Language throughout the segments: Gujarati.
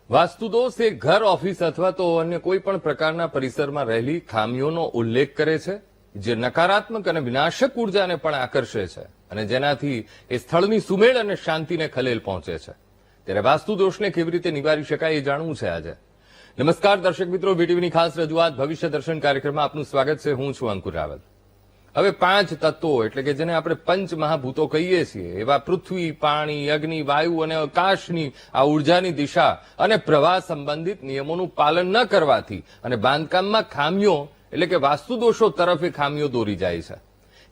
વાસ્તુદોષ એ ઘર, ઓફિસ અથવા તો અન્ય કોઈ પણ પ્રકારના પરિસરમાં રહેલી ખામીઓનો ઉલ્લેખ કરે છે, જે નકારાત્મક અને વિનાશક ઉર્જાને પણ આકર્ષે છે અને જેનાથી એ સ્થળની સુમેળ અને શાંતિને ખલેલ પહોંચે છે. ત્યારે વાસ્તુદોષને કેવી રીતે નિવારી શકાય એ જાણવું છે આજે. નમસ્કાર દર્શક મિત્રો, વીટીવીની ખાસ રજૂઆત ભવિષ્ય દર્શન કાર્યક્રમમાં આપનું સ્વાગત છે. હું છું અંકુર રાવલ. હવે 5 તત્વો એટલે કે જેને આપણે પંચ મહાભૂતો કહીએ છીએ એવા પૃથ્વી, પાણી, અગ્નિ, વાયુ અને આકાશની આ ઉર્જાની દિશા અને પ્રવાહ સંબંધિત નિયમોનું પાલન ન કરવાથી અને બાંધકામમાં ખામીઓ એટલે કે વાસ્તુદોષો તરફ એ ખામીઓ દોરી જાય છે.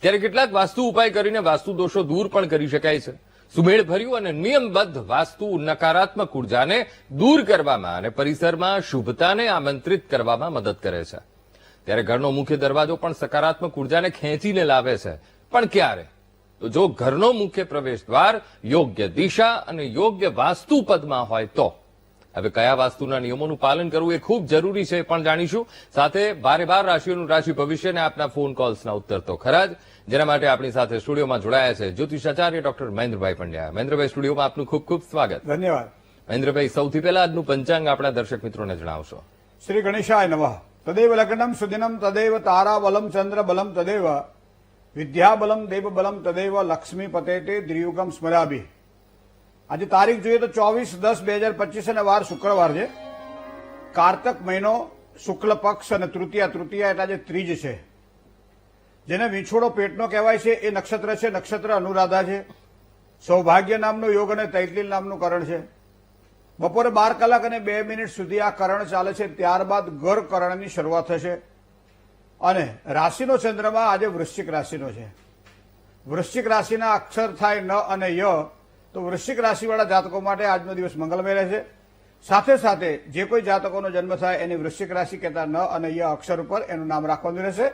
ત્યારે કેટલાક વાસ્તુ ઉપાય કરીને વાસ્તુદોષો દૂર પણ કરી શકાય છે. સુમેળભર્યું અને નિયમબદ્ધ વાસ્તુ નકારાત્મક ઉર્જાને દૂર કરવામાં અને પરિસરમાં શુભતાને આમંત્રિત કરવામાં મદદ કરે છે. ત્યારે ઘરનો મુખ્ય દરવાજો પણ સકારાત્મક ઉર્જાને ખેંચીને લાવે છે. પણ ક્યારે? તો જો ઘરનો મુખ્ય પ્રવેશ દ્વાર યોગ્ય દિશા અને યોગ્ય વાસ્તુ પદમાં હોય તો. હવે કયા વાસ્તુના નિયમોનું પાલન કરવું એ ખૂબ જરૂરી છે પણ જાણીશું. સાથે 12 રાશિઓનું રાશિ ભવિષ્ય અને આપના ફોન કોલ્સના ઉત્તર તો ખરા જ, જેના માટે આપણી સાથે સ્ટુડિયોમાં જોડાયા છે જ્યોતિષાચાર્ય ડોક્ટર મહેન્દ્રભાઈ પંડ્યા. મહેન્દ્રભાઈ, સ્ટુડિયોમાં આપનું ખૂબ ખૂબ સ્વાગત. ધન્યવાદ. મહેન્દ્રભાઈ, સૌથી પહેલા આજનું પંચાંગ આપણા દર્શક મિત્રોને જણાવશો. શ્રી ગણેશાય નમઃ. તદેવ લગ્નમ સુદિનમ તદેવ તારાબલમ ચંદ્રબલમ તદેવ વિદ્યાબલમ દેવબલમ તદેવ લક્ષ્મી પતેતે દ્રિયુગમ સ્મરાભિ. આજે તારીખ જોઈએ તો 24/10/2025 અને વાર શુક્રવાર છે. કારતક મહિનો, શુક્લ પક્ષ અને તૃતીયા એટલે આજે ત્રીજ છે. જેને વિછોડો પેટનો કહેવાય છે એ નક્ષત્ર છે. નક્ષત્ર અનુરાધા છે. સૌભાગ્ય નામનો યોગ અને તૈતિલ નામનું કરણ છે. બપોરે 12 કલાક અને 2 મિનિટ સુધી આ કરણ ચાલે છે. ત્યારબાદ ગર કરણની શરૂઆત થશે અને રાશિનો ચંદ્રમા આજે વૃશ્ચિક રાશિનો છે. વૃશ્ચિક રાશિના અક્ષર થાય ન અને ય, તો વૃશ્ચિક રાશિવાળા જાતકો માટે આજનો દિવસ મંગલમય રહેશે. સાથે સાથે જે કોઈ જાતકોનો જન્મ થાય એની વૃશ્ચિક રાશિ કહેતા ન અને ય અક્ષર ઉપર એનું નામ રાખવાનું રહેશે.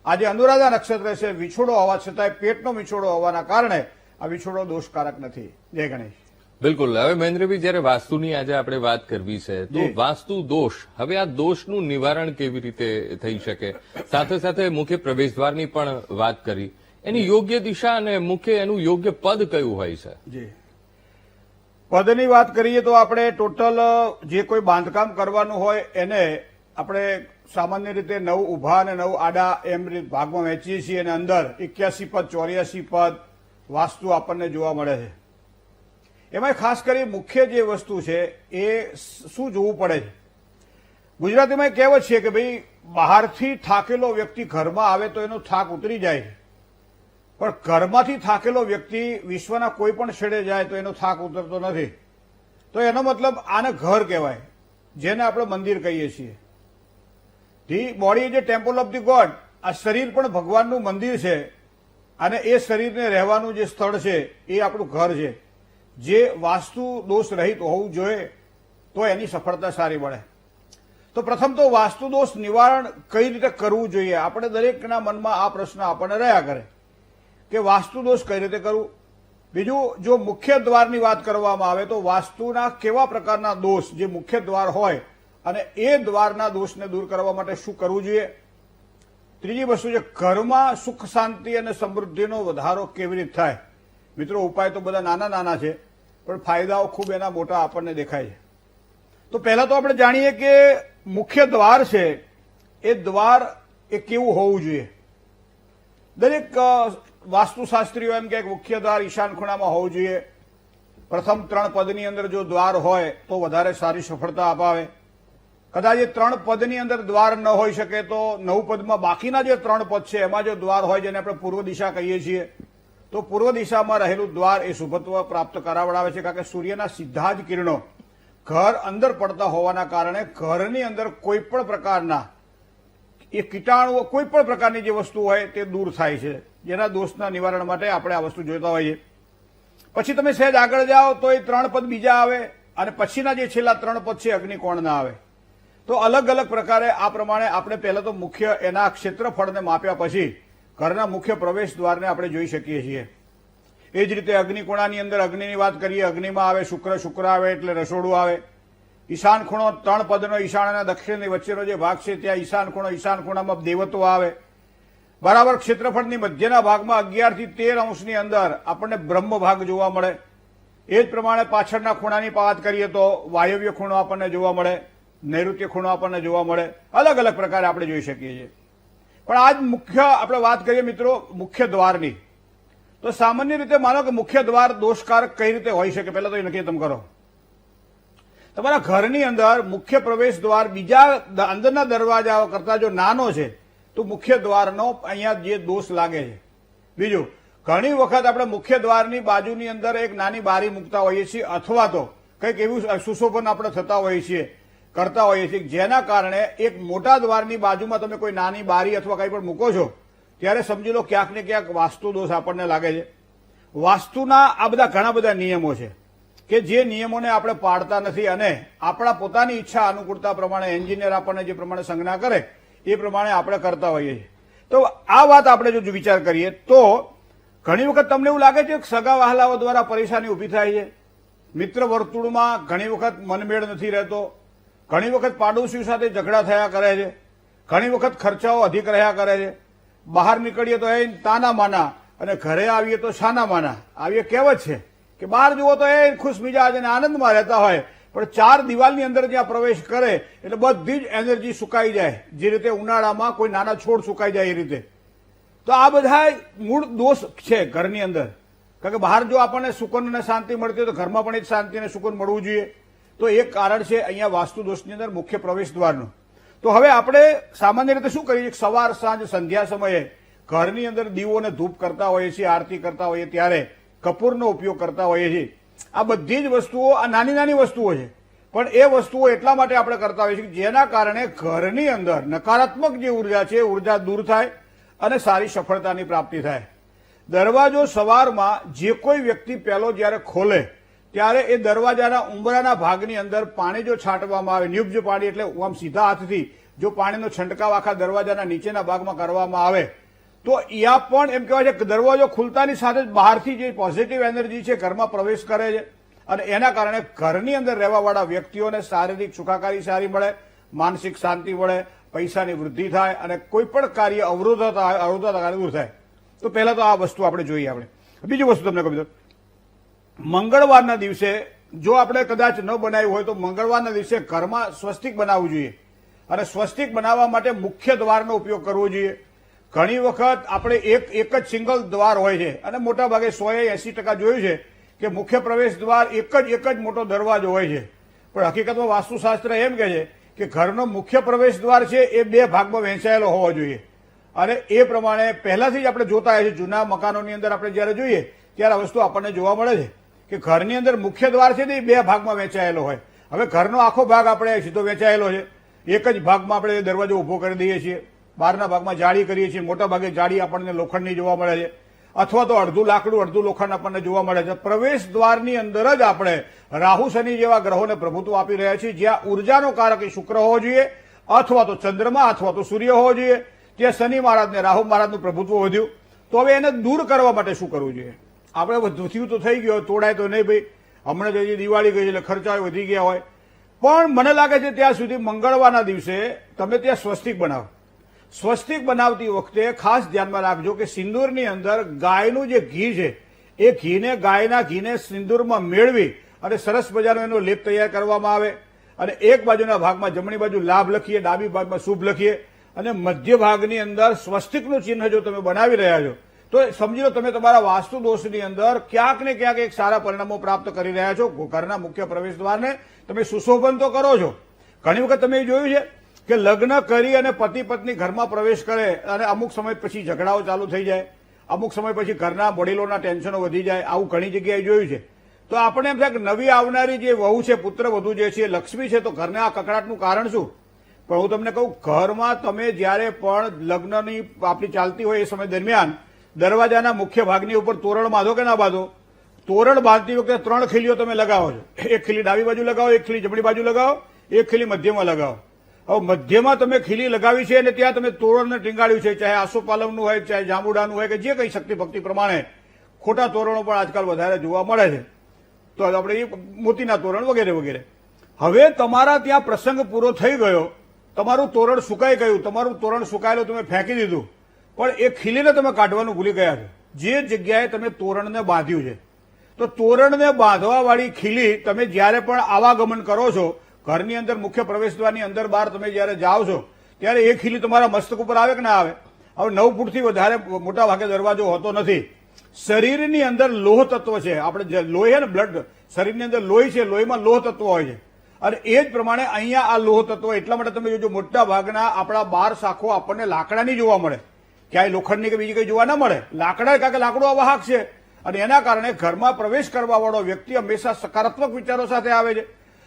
આજે અનુરાધા નક્ષત્ર છે. વિછોડો હોવા છતાંય પેટનો વિછોડો હોવાના કારણે આ વિછોડો દોષકારક નથી. જય ગણેશ. બિલકુલ. હવે મહેન્દ્રભાઈ, જયારે વાસ્તુની આજે આપણે વાત કરવી છે તો વાસ્તુ દોષ, હવે આ દોષનું નિવારણ કેવી રીતે થઈ શકે? સાથે સાથે મુખ્ય પ્રવેશદ્વારની પણ વાત કરી. એની યોગ્ય દિશા અને મુખ્ય એનું યોગ્ય પદ કયું હોય છે? જી, પદની વાત કરીએ તો આપણે ટોટલ જે કોઈ બાંધકામ કરવાનું હોય એને આપણે સામાન્ય રીતે 9 ઊભા અને 9 આડા એમ ભાગમાં વહેંચીએ છીએ અને અંદર 81 પદ, 84 પદ વાસ્તુ આપણને જોવા મળે છે. એમાં ખાસ કરી મુખ્ય જે વસ્તુ છે એ શું જોવું પડે છે? ગુજરાતીમાં કહેવત છે કે ભાઈ, બહારથી થાકેલો વ્યક્તિ ઘરમાં આવે તો એનો થાક ઉતરી જાય છે, પણ ઘરમાંથી થાકેલો વ્યક્તિ વિશ્વના કોઈ પણ છેડે જાય તો એનો થાક ઉતરતો નથી. તો એનો મતલબ આને ઘર કહેવાય, જેને આપણે મંદિર કહીએ છીએ. The body is A temple of the God. આ શરીર પણ ભગવાનનું મંદિર છે અને એ શરીરને રહેવાનું જે સ્થળ છે એ આપણું ઘર છે. જે વાસ્તુ દોષ રહિત હોવું જોઈએ તો એની સફળતા સારી મળે. તો પ્રથમ તો વાસ્તુ દોષ નિવારણ કઈ રીતે કરવું જોઈએ? આપણે દરેકના મનમાં આ પ્રશ્ન આપણને રહ્યા કરે કે વાસ્તુ દોષ કઈ રીતે કરવું. બીજું, જો મુખ્ય દ્વારની વાત કરવામાં આવે તો વાસ્તુના કેવા પ્રકારના દોષ જે મુખ્ય દ્વાર હોય અને એ દ્વારના દોષને દૂર કરવા માટે શું કરવું જોઈએ. ત્રીજી વસ્તુ છે ઘરમાં સુખ, શાંતિ અને સમૃદ્ધિનો વધારો કેવી રીતે થાય. મિત્રો, ઉપાય તો બધા નાના નાના છે પણ ફાયદાઓ ખૂબ એના મોટા આપણને દેખાય છે. તો પહેલા તો આપણે જાણીએ કે મુખ્ય દ્વાર છે એ દ્વાર એ કેવું હોવું જોઈએ. દરેક વાસ્તુશાસ્ત્રીઓ એમ કે મુખ્ય દ્વાર ઈશાન ખૂણામાં હોવું જોઈએ. પ્રથમ 3 પદની અંદર જો દ્વાર હોય તો વધારે સારી સફળતા અપાવે. કદાચ એ 3 પદની અંદર દ્વાર ન હોઈ શકે તો 9 પદમાં બાકીના જે 3 પદ છે એમાં જો દ્વાર હોય, જેને આપણે પૂર્વ દિશા કહીએ છીએ, તો પૂર્વ દિશામાં રહેલું દ્વાર એ શુભત્વ પ્રાપ્ત કરાવડાવે છે. કારણ કે સૂર્યના સીધા જ કિરણો ઘર અંદર પડતા હોવાના કારણે ઘરની અંદર કોઈ પણ પ્રકારના એ કીટાણુઓ, કોઈ પણ પ્રકારની જે વસ્તુ હોય તે દૂર થાય છે, જેના દોષના નિવારણ માટે આપણે આ વસ્તુ જોઈતા હોઈએ. પછી તમે સહેજ આગળ જાઓ તો એ 3 પદ બીજા આવે અને પછીના જે છેલ્લા 3 પદ છે અગ્નિકોણના આવે. તો અલગ અલગ પ્રકારે આ પ્રમાણે આપણે પહેલા તો મુખ્ય એના ક્ષેત્રફળને માપ્યા પછી ઘરના મુખ્ય પ્રવેશ દ્વારને આપણે જોઈ શકીએ છીએ. એ જ રીતે અગ્નિકોણાની અંદર અગ્નિની વાત કરીએ, અગ્નિમાં આવે શુક્ર આવે એટલે રસોડું આવે. ઈશાન ખૂણો 3 પદનો ઈશાન અને દક્ષિણની વચ્ચેનો જે ભાગ છે ત્યાં ઈશાન ખૂણામાં દેવત્વ આવે. બરાબર ક્ષેત્રફળની મધ્યના ભાગમાં 11 થી 13 અંશની અંદર આપણને બ્રહ્મ ભાગ જોવા મળે. એ જ પ્રમાણે પાછળના ખૂણાની વાત કરીએ તો વાયવ્ય ખૂણો આપણને જોવા મળે, નૈઋત્ય ખૂણો આપણને જોવા મળે, અલગ અલગ પ્રકારે આપણે જોઈ શકીએ છીએ. પણ આજ મુખ્ય આપણે વાત કરીએ મિત્રો મુખ્ય દ્વારની, તો સામાન્ય રીતે માનો કે મુખ્ય દ્વાર દોષકારક કઈ રીતે હોઈ શકે, પહેલા તો એ નક્કી તમે કરો. તમારા ઘરની અંદર મુખ્ય પ્રવેશ દ્વાર બીજા અંદરના દરવાજાઓ કરતા જો નાનો છે તો મુખ્ય દ્વારનો અહીંયા જે દોષ લાગે છે. બીજું, ઘણી વખત આપણે મુખ્ય દ્વારની બાજુની અંદર એક નાની બારી મૂકતા હોઈએ છીએ અથવા તો કંઈક એવું સુશોભન આપણે થતા હોઈએ છીએ, કરતા હોઈએ છીએ, જેના કારણે એક મોટા દ્વારની બાજુમાં તમે કોઈ નાની બારી અથવા કંઈ પણ મૂકો છો ત્યારે સમજી લો ક્યાંક ને ક્યાંક વાસ્તુ દોષ આપણને લાગે છે. વાસ્તુના આ બધા ઘણા બધા નિયમો છે કે જે નિયમોને આપણે પાળતા નથી અને આપણા પોતાની ઈચ્છા અનુકૂળતા પ્રમાણે એન્જિનિયર આપણને જે પ્રમાણે સંજ્ઞા કરે એ પ્રમાણે આપણે કરતા હોઈએ છીએ. તો આ વાત આપણે જો વિચાર કરીએ તો ઘણી વખત તમને એવું લાગે છે કે સગા વહાલાઓ દ્વારા પરેશાની ઊભી થાય છે, મિત્ર વર્તુળમાં ઘણી વખત મનમેળ નથી રહેતો, ઘણી વખત પાડોશીઓ સાથે ઝઘડા થયા કરે છે, ઘણી વખત ખર્ચાઓ અધિક રહ્યા કરે છે, બહાર નીકળીએ તો એ તાના માના અને ઘરે આવીએ તો છાના માના. આવી કહેવત છે કે બહાર જુઓ તો એ ખુશ મિજાજ અને આનંદમાં રહેતા હોય, પણ ચાર દિવાલની અંદર જ્યાં પ્રવેશ કરે એટલે બધી જ એનર્જી સુકાઈ જાય, જે રીતે ઉનાળામાં કોઈ નાના છોડ સુકાઈ જાય એ રીતે. તો આ બધા મૂળ દોષ છે ઘરની અંદર, કારણ કે બહાર જો આપણને સુકૂન અને શાંતિ મળતી હોય તો ઘરમાં પણ એ જ શાંતિ અને સુકૂન મળવું જોઈએ. તો એક કારણ છે અહીંયા વાસ્તુ દોષની અંદર મુખ્ય પ્રવેશ દ્વારનું. તો હવે આપણે સામાન્ય રીતે શું કરીએ, સવાર સાંજ સંધ્યા સમયે ઘરની અંદર દીવો અને ધૂપ કરતા હોઈએ છીએ, આરતી કરતા હોઈએ ત્યારે કપૂરનો ઉપયોગ કરતા હોઈએ છીએ. આ બધી જ વસ્તુઓ આ નાની નાની વસ્તુઓ છે, પણ એ વસ્તુઓ એટલા માટે આપણે કરતા હોઈએ છીએ જેના કારણે ઘરની અંદર નકારાત્મક જે ઉર્જા છે ઉર્જા દૂર થાય અને સારી સફળતાની પ્રાપ્તિ થાય. દરવાજો સવારમાં જે કોઈ વ્યક્તિ પહેલો જ્યારે ખોલે ત્યારે એ દરવાજાના ઉંબરાના ભાગની અંદર પાણી જો છાંટવામાં આવે, નિયુબ્જ પાણી એટલે આમ સીધા હાથથી જો પાણીનો છંટકાવ આખા દરવાજાના નીચેના ભાગમાં કરવામાં આવે તો અહીંયા પણ એમ કહેવાય છે કે દરવાજો ખુલતાની સાથે જ બહારથી જે પોઝિટિવ એનર્જી છે ઘરમાં પ્રવેશ કરે છે અને એના કારણે ઘરની અંદર રહેવાવાળા વ્યક્તિઓને શારીરિક સુખાકારી સારી મળે, માનસિક શાંતિ મળે, પૈસાની વૃદ્ધિ થાય અને કોઈ પણ કાર્ય અવરોધતા દૂર થાય. તો પહેલા તો આ વસ્તુ આપણે જોઈએ. આપણે બીજી વસ્તુ તમને કહી દઉં, મંગળવારના દિવસે જો આપણે કદાચ ન બનાવ્યું હોય તો મંગળવારના દિવસે ઘરમાં સ્વસ્તિક બનાવવું જોઈએ અને સ્વસ્તિક બનાવવા માટે મુખ્ય દ્વારનો ઉપયોગ કરવો જોઈએ. ઘણી વખત આપણે એક જ સિંગલ દ્વાર હોય છે અને મોટા ભાગે 100-80% જોયું છે કે મુખ્ય પ્રવેશ દ્વાર એક જ મોટો દરવાજો હોય છે, પણ હકીકતમાં વાસ્તુશાસ્ત્ર એમ કહે છે કે ઘરનો મુખ્ય પ્રવેશ દ્વાર છે એ બે ભાગમાં વહેંચાયેલો હોવો જોઈએ. અને એ પ્રમાણે પહેલાથી જ આપણે જોતા હોય છે, જૂના મકાનોની અંદર આપણે જયારે જોઈએ ત્યારે આ વસ્તુ આપણને જોવા મળે છે કે ઘરની અંદર મુખ્ય દ્વાર છે ને એ બે ભાગમાં વહેંચાયેલો હોય. હવે ઘરનો આખો ભાગ આપણે સીધો વહેંચાયેલો છે, એક જ ભાગમાં આપણે દરવાજો ઉભો કરી દઈએ છીએ, બહારના ભાગમાં જાળી કરીએ છીએ, મોટા ભાગે જાળી આપણને લોખંડની જોવા મળે છે અથવા તો અડધું લાકડું અડધું લોખંડ આપણને જોવા મળે છે. પ્રવેશ દ્વારની અંદર જ આપણે રાહુ શનિ જેવા ગ્રહોને પ્રભુત્વ આપી રહ્યા છીએ, જ્યાં ઉર્જાનો કારક એ શુક્ર હોવો જોઈએ અથવા તો ચંદ્રમા અથવા તો સૂર્ય હોવો જોઈએ. ત્યાં શનિ મહારાજને રાહુ મહારાજનું પ્રભુત્વ વધ્યું. તો હવે એને દૂર કરવા માટે શું કરવું જોઈએ? આપણે વધ્યું તો થઈ ગયો, તોડાય તો નહીં ભાઈ, હમણાં જ દિવાળી ગઈ એટલે ખર્ચા વધી ગયા હોય, પણ મને લાગે છે ત્યાં સુધી મંગળવારના દિવસે તમે ત્યાં સ્વસ્તિક બનાવો. સ્વસ્તિક બનાવતી વખતે ખાસ ધ્યાનમાં રાખજો કે સિંદૂરની અંદર ગાયનું જે ઘી છે એ ઘીને ગાયના ઘીને સિંદૂરમાં મેળવી અને સરસ મજાનો એનો લેપ તૈયાર કરવામાં આવે અને એક બાજુના ભાગમાં જમણી બાજુ લાભ લખીએ, ડાબી ભાગમાં શુભ લખીએ અને મધ્ય ભાગની અંદર સ્વસ્તિકનું ચિહ્ન જો તમે બનાવી રહ્યા છો તો સમજી લો તમે તમારા વાસ્તુ દોષની અંદર ક્યાંક ને ક્યાંક એક સારા પરિણામો પ્રાપ્ત કરી રહ્યા છો. ઘરના મુખ્ય પ્રવેશ દ્વારને તમે સુશોભન તો કરો છો. ઘણી વખત તમે જોયું છે કે લગ્ન કરી અને પતિ પત્ની ઘરમાં પ્રવેશ કરે અને અમુક સમય પછી ઝઘડાઓ ચાલુ થઈ જાય, અમુક સમય પછી ઘરના વડીલોના ટેન્શનો વધી જાય, આવું ઘણી જગ્યાએ જોયું છે. તો આપણે એમ થાય કે નવી આવનારી જે વહુ છે, પુત્ર વધુ જે છે, લક્ષ્મી છે, તો ઘરના આ કકડાટનું કારણ શું? પણ હું તમને કહું, ઘરમાં તમે જ્યારે પણ લગ્નની આપણી ચાલતી હોય એ સમય દરમિયાન દરવાજાના મુખ્ય ભાગની ઉપર તોરણ બાંધો કે ના બાંધો? તોરણ બાંધતી વખતે 3 ખીલીઓ તમે લગાવો છો. એક ખીલી ડાબી બાજુ લગાવો, એક ખીલી જમણી બાજુ લગાવો, એક ખીલી મધ્યમાં લગાવો. હવે મધ્યમાં તમે ખીલી લગાવી છે અને ત્યાં તમે તોરણને ટીંગાડ્યું છે, ચાહે આસોપાલવનું હોય, ચાહે જાંબુડાનું હોય કે જે કંઈ શક્તિ ભક્તિ પ્રમાણે. ખોટા તોરણો પણ આજકાલ વધારે જોવા મળે છે, તો આપણે એ મોતીના તોરણ વગેરે વગેરે. હવે તમારા ત્યાં પ્રસંગ પૂરો થઈ ગયો, તમારું તોરણ સુકાઈ ગયું, તમારું તોરણ સુકાયેલું તમે ફેંકી દીધું, પણ એ ખીલીને તમે કાઢવાનું ભૂલી ગયા છો જે જગ્યાએ તમે તોરણને બાંધ્યું છે. તો તોરણને બાંધવા વાળી ખીલી તમે જ્યારે પણ આવાગમન કરો છો, ઘરની અંદર મુખ્ય પ્રવેશદ્વારની અંદર બહાર તમે જ્યારે જાઓ છો ત્યારે એ ખીલી તમારા મસ્તક ઉપર આવે કે ના આવે? હવે 9 ફૂટથી વધારે મોટા ભાગે દરવાજો હોતો નથી. શરીરની અંદર લોહ તત્વ છે, આપણે જે લોહી છે ને, બ્લડ, શરીરની અંદર લોહી છે, લોહીમાં લોહ તત્વ હોય છે. અને એ જ પ્રમાણે અહીંયા આ લોહ તત્વ એટલા માટે તમે જોજો મોટા ભાગના આપણા 12 શાખો આપણને લાકડાની જોવા મળે, ક્યાંય લોખંડની કે બીજી કઈ જોવા ના મળે. લાકડા કારણ કે લાકડું વાહક છે અને એના કારણે ઘરમાં પ્રવેશ કરવા વાળો વ્યક્તિ હંમેશા સકારાત્મક વિચારો સાથે આવે છે.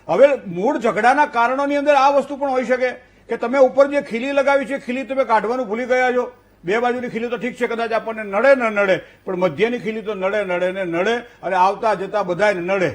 હવે મૂળ ઝઘડાના કારણોની અંદર આ વસ્તુ પણ હોઈ શકે કે તમે ઉપર જે ખીલી લગાવી છે, ખીલી તમે કાઢવાનું ભૂલી ગયા છો. બે બાજુની ખીલી તો ઠીક છે, કદાચ આપણને નડે ન નડે, પણ મધ્યની ખીલી તો નડે ને નડે અને આવતા જતા બધાને નડે.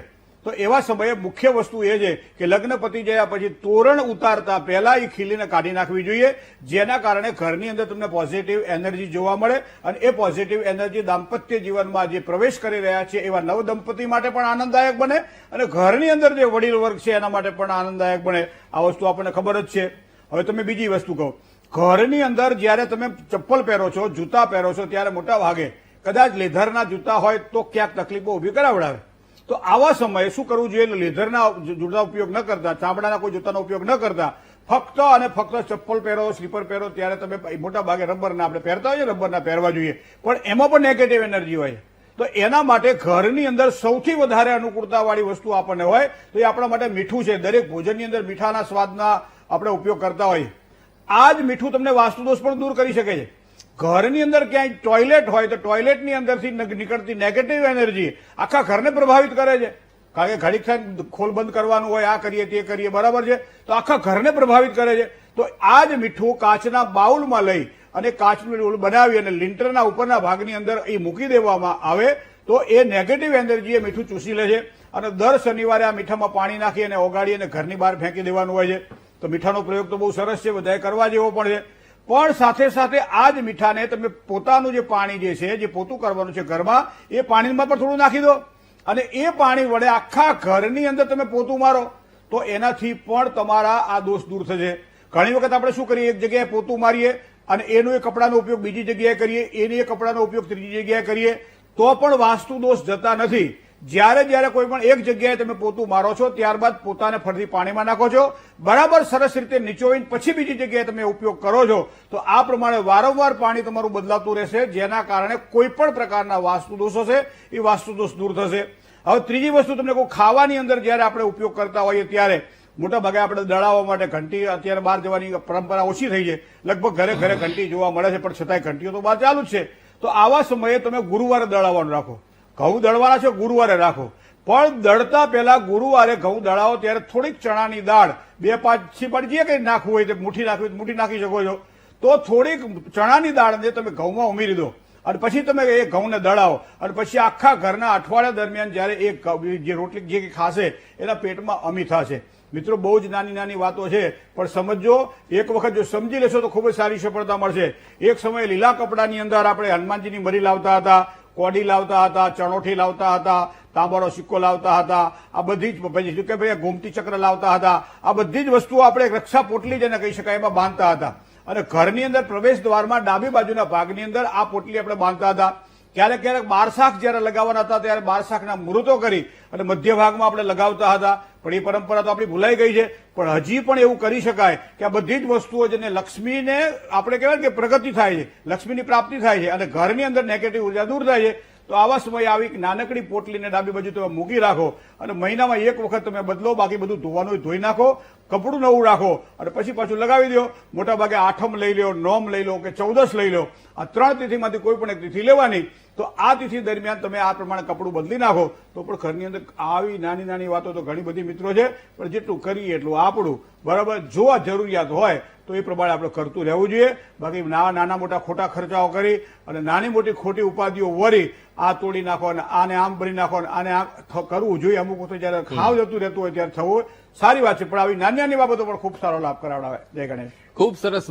તો એવા સમયે મુખ્ય વસ્તુ એ છે કે લગ્ન પતી ગયા પછી તોરણ ઉતારતા પહેલા એ ખીલીને કાઢી નાખવી જોઈએ, જેના કારણે ઘરની અંદર તમને પોઝિટિવ એનર્જી જોવા મળે અને એ પોઝિટિવ એનર્જી દાંપત્ય જીવનમાં જે પ્રવેશ કરી રહ્યા છે એવા નવ દંપતી માટે પણ આનંદદાયક બને અને ઘરની અંદર જે વડીલ વર્ગ છે એના માટે પણ આનંદદાયક બને. આ વસ્તુ આપણને ખબર જ છે. હવે તમે બીજી વસ્તુ કહો, ઘરની અંદર જ્યારે તમે ચપ્પલ પહેરો છો, જૂતા પહેરો છો, ત્યારે મોટા ભાગે કદાચ લેધરના જૂતા હોય તો ક્યાંક તકલીફો ઉભી કરાવડાવે. તો આવા સમયે શું કરવું જોઈએ? લેધરના જૂતા ઉપયોગ ન કરતા, ચામડાના કોઈ જૂતાનો ઉપયોગ ન કરતા, ફક્ત અને ફક્ત ચપ્પલ પહેરો, સ્લીપર પહેરો ત્યારે તમે મોટા ભાગે રબરના આપણે પહેરતા હોઈએ, રબરના પહેરવા જોઈએ, પણ એમાં પણ નેગેટિવ એનર્જી હોય. તો એના માટે ઘરની અંદર સૌથી વધારે અનુકૂળતાવાળી વસ્તુ આપણને હોય તો એ આપણા માટે મીઠું છે. દરેક ભોજનની અંદર મીઠાના સ્વાદના આપણે ઉપયોગ કરતા હોઈએ. આ જ મીઠું તમને વાસ્તુદોષ પણ દૂર કરી શકે છે. ઘરની અંદર ક્યાંય ટોયલેટ હોય તો ટોયલેટની અંદરથી નીકળતી નેગેટિવ એનર્જી આખા ઘરને પ્રભાવિત કરે છે. કારણ કે ઘડીક થાય ખોલ બંધ કરવાનું હોય, આ કરીએ તે કરીએ, બરાબર છે, તો આખા ઘરને પ્રભાવિત કરે છે. તો આ જ મીઠું કાચના બાઉલમાં લઈ અને કાચનું બનાવી અને લિન્ટરના ઉપરના ભાગની અંદર એ મૂકી દેવામાં આવે તો એ નેગેટિવ એનર્જી એ મીઠું ચૂસી લે છે અને દર શનિવારે આ મીઠામાં પાણી નાખી અને ઓગાળી અને ઘરની બહાર ફેંકી દેવાનું હોય છે. તો મીઠાનો પ્રયોગ તો બહુ સરસ છે, બધાએ કરવા જેવો પણ છે. પણ સાથે સાથે આ જ મીઠાને તમે પોતાનું જે પાણી જે છે, જે પોતું કરવાનું છે ઘરમાં, એ પાણીમાં પણ થોડું નાખી દો અને એ પાણી વડે આખા ઘરની અંદર તમે પોતું મારો તો એનાથી પણ તમારા આ દોષ દૂર થશે. ઘણી વખત આપણે શું કરીએ, એક જગ્યાએ પોતું મારીએ અને એનો એ કપડાનો ઉપયોગ બીજી જગ્યાએ કરીએ, એની એ કપડાનો ઉપયોગ ત્રીજી જગ્યાએ કરીએ તો પણ વાસ્તુ દોષ જતા નથી. જ્યારે કોઈ પણ એક જગ્યાએ તમે પોતું મારો છો ત્યારબાદ પોતાને ફરીથી પાણીમાં નાખો છો, બરાબર સરસ રીતે નીચોવીને પછી બીજી જગ્યાએ તમે ઉપયોગ કરો છો, તો આ પ્રમાણે વારંવાર પાણી તમારું બદલાતું રહેશે, જેના કારણે કોઈ પણ પ્રકારના વાસ્તુ દોષો છે એ વાસ્તુ દોષ દૂર થશે. હવે ત્રીજી વસ્તુ તમને કહું, ખાવાની અંદર જ્યારે આપણે ઉપયોગ કરતા હોઈએ ત્યારે મોટા ભાગે આપણે દળાવવા માટે ઘંટી, અત્યારે બહાર જવાની પરંપરા ઓછી થઈ છે, લગભગ ઘરે ઘરે ઘંટી જોવા મળે છે, પણ છતાંય ઘંટીઓ તો બહાર ચાલુ જ છે. તો આવા સમયે તમે ગુરુવારે દળાવવાનું રાખો. ઘઉં દળવાના છે ગુરુવારે રાખો, પણ દળતા પહેલા ગુરુવારે ઘઉં દળાવો ત્યારે થોડીક ચણાની દાળ 2-5 પણ જે કંઈ નાખવું હોય તે મુઠ્ઠી નાખવી મુઠ્ઠી નાખી શકો છો. તો થોડીક ચણાની દાળને તમે ઘઉંમાં ઉમેરી દો અને પછી તમે એ ઘઉંને દળાવો અને પછી આખા ઘરના અઠવાડિયા દરમિયાન જ્યારે એ જે રોટલી જે ખાશે એના પેટમાં અમી થશે. મિત્રો, બહુ જ નાની નાની વાતો છે, પણ સમજો, એક વખત જો સમજી લેશો તો ખૂબ જ સારી સફળતા મળશે. એક સમયે લીલા કપડાની અંદર આપણે હનુમાનજીની મરી લાવતા હતા, કોડી લાવતા હતા, ચણોઠી લાવતા હતા, તાંબાનો સિક્કો લાવતા હતા, આ બધી જ પછી કે ભાઈ ગોમતી ચક્ર લાવતા હતા. આ બધી જ વસ્તુઓ આપણે રક્ષા પોટલી જેને કહી શકાય એમાં બાંધતા હતા અને ઘરની અંદર પ્રવેશ દ્વારમાં ડાબી બાજુના ભાગની અંદર આ પોટલી આપણે બાંધતા હતા. ક્યારેક ક્યારેક 12 શાક જયારે લગાવવાના હતા ત્યારે 12 શાકના મુહૂર્તો કરી અને મધ્ય ભાગમાં આપણે લગાવતા હતા. પણ એ પરંપરા તો આપણી ભૂલાઈ ગઈ છે. પણ હજી પણ એવું કરી શકાય કે આ બધી જ વસ્તુઓ જેને લક્ષ્મીને આપણે કહેવાય કે પ્રગતિ થાય છે, લક્ષ્મીની પ્રાપ્તિ થાય છે અને ઘરની અંદર નેગેટિવ ઉર્જા દૂર થાય છે. તો આવા સમયે આવી નાનકડી પોટલીને ડાબી બાજુ તમે મૂકી રાખો અને મહિનામાં એક વખત તમે બદલો, બાકી બધું ધોવાનું ધોઈ નાખો, કપડું નવું રાખો અને પછી પાછું લગાવી દો. મોટા ભાગે આઠમ લઈ લો, નોમ લઈ લો કે 14 લઈ લો, આ 3 તિથિમાંથી કોઈ પણ એક તિથિ લેવાની. તો આ તિથિ દરમિયાન તમે આ પ્રમાણે કપડું બદલી નાખો તો પણ ઘરની અંદર આવી નાની નાની વાતો તો ઘણી બધી મિત્રો છે, પણ જેટલું કરીએ એટલું આપણું, બરાબર. જો આ જરૂરિયાત હોય તો એ પ્રમાણે આપણે કરતું રહેવું જોઈએ. બાકી નાના મોટા ખોટા ખર્ચાઓ કરી અને નાની મોટી ખોટી ઉપાધિઓ વરી આ તોડી નાખો અને આને આમ ભરી નાખો અને આને આમ કરવું જોઈએ. અમુક વખતે જયારે ખાવ જતું રહેતું હોય ત્યારે થવું સારી વાત છે, પણ આવી નાની નાની બાબતો પણ ખૂબ સારો લાભ કરાવડાવે. જય ગણેશ. ખૂબ સરસ.